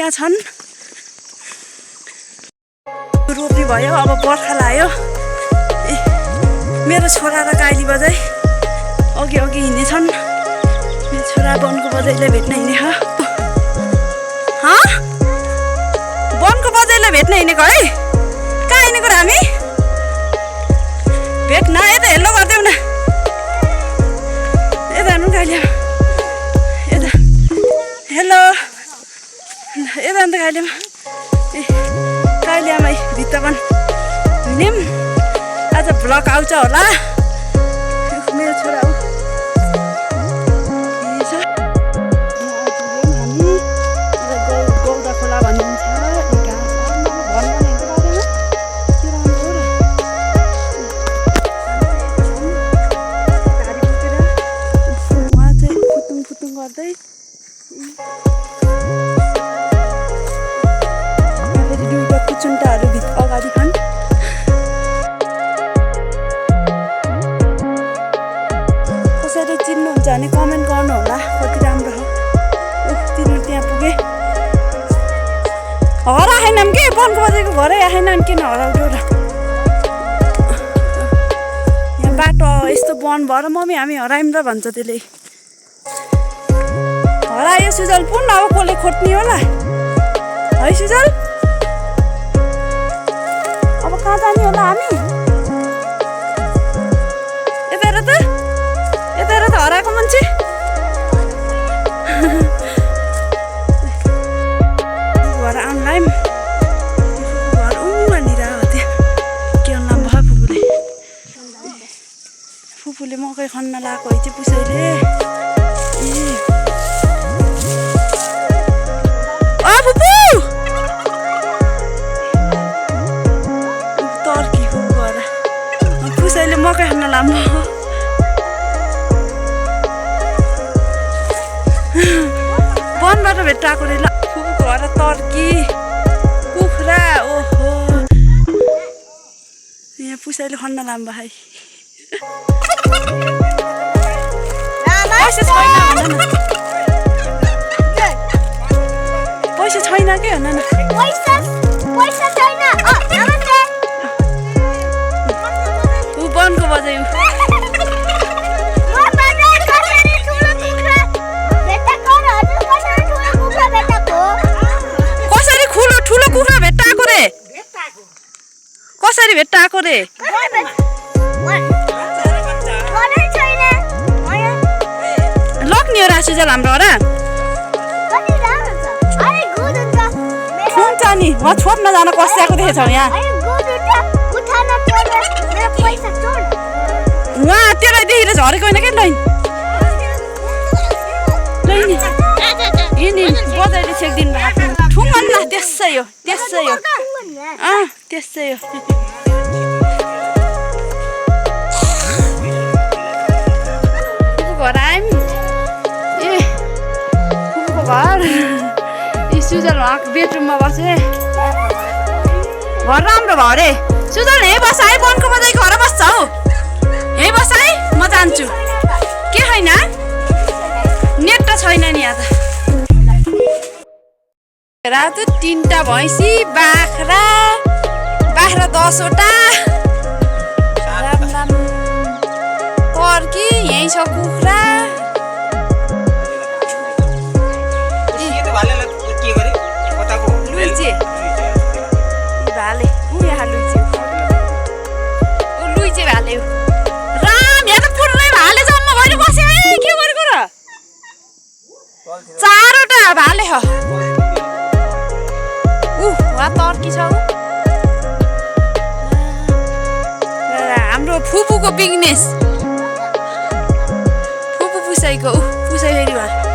यहाँ छन् रोप्ने भयो अब बर्खा लाग्यो मेरो छोरा र गाइली बजाइ अघि अघि हिँड्नेछन् मेरो छोरा वनको बजाइलाई भेट्न हिँडेको वनको बजाइलाई भेट्न हिँडेको है कहाँ हिँडेको र हामी भेट्न यता हेलो गरिदेऊ न यता हेर्नु गाइली यता हेलो यता अन्त गाइलीमा गाइलीमा भित्तापन हिँड्यौँ आज भ्लग आउँछ होला मेरो छोरा हो हामी गौडा खोला भनिन्छ उहाँ चाहिँ फुतुङ फुतुङ गर्दै दुईवटा कुचुन्टाहरू भित्र अगाडि छन् कसैले चिन्नुहुन्छ भने कमेन्ट गर्नु होला कति राम्रो हो तिनीहरू त्यहाँ पुगे हराएनन् के वनको बजाइको घरै आएनन् किन हराउँथ्यो र यहाँ बाटो यस्तो वन भएर मम्मी हामी हरायौँ र भन्छ त्यसले हरायो सुजल पुन अब कसले खोज्ने होला है सुजल अब कहाँ जाने होला हामी यता त हराएको मान्छे घर आउनुलाई घर वहाँनिर हो त्यहाँ के नाम भयो फुपूले मकै खन्न लगाएको है चाहिँ पुसैले फुपू तर्की फुपू घर पुसैले मकै खन्न लामो वनबाट भेट्टाएको रे ल फुपूको घर तर्की कुखुरा ओहो यहाँ पुसैले खन्न लाम्बा है पैसा छैन भन न पैसा छैन के भन न पैसा छैन ऊ वनको बजाइ कसरी भेट्टाएको रे लग्ने हो रासुजल हाम्रो र हुन्छ नि म छोड्न जान कस्याएको देखेछौ यहाँ उहाँ त्यसलाई देखेर झरेको होइन क्या लैनी बजाइले छेकिदिनु भएको ठुङ्गन न त्यसै हो त्यसै हो त्यसै हो घर आयौँ ए फुपूको घर ए सुजल उहाँ बेडरुममा बसे घर राम्रो भयो अरे सुजल यहीँ बस है वनको बजाइ घर बस्छ हौ यहीँ बस है म जान्छु के छैन नेट त छैन नि यहाँ त रातो 3टा भैँसी बाख्रा 10वटा राम राम तर्की यहीँ छ कुखुरा लुइचे भाले यहाँ लुइचे भाले राम यहाँ त पुरै भाले जम्मा भएर बस्यो है के गरेको र 4वटा भाले हो वहाँ तर्की छ हाम्रो फुपूको बिजनेस फुपू पुसाइको पुसाइ फेरि भयो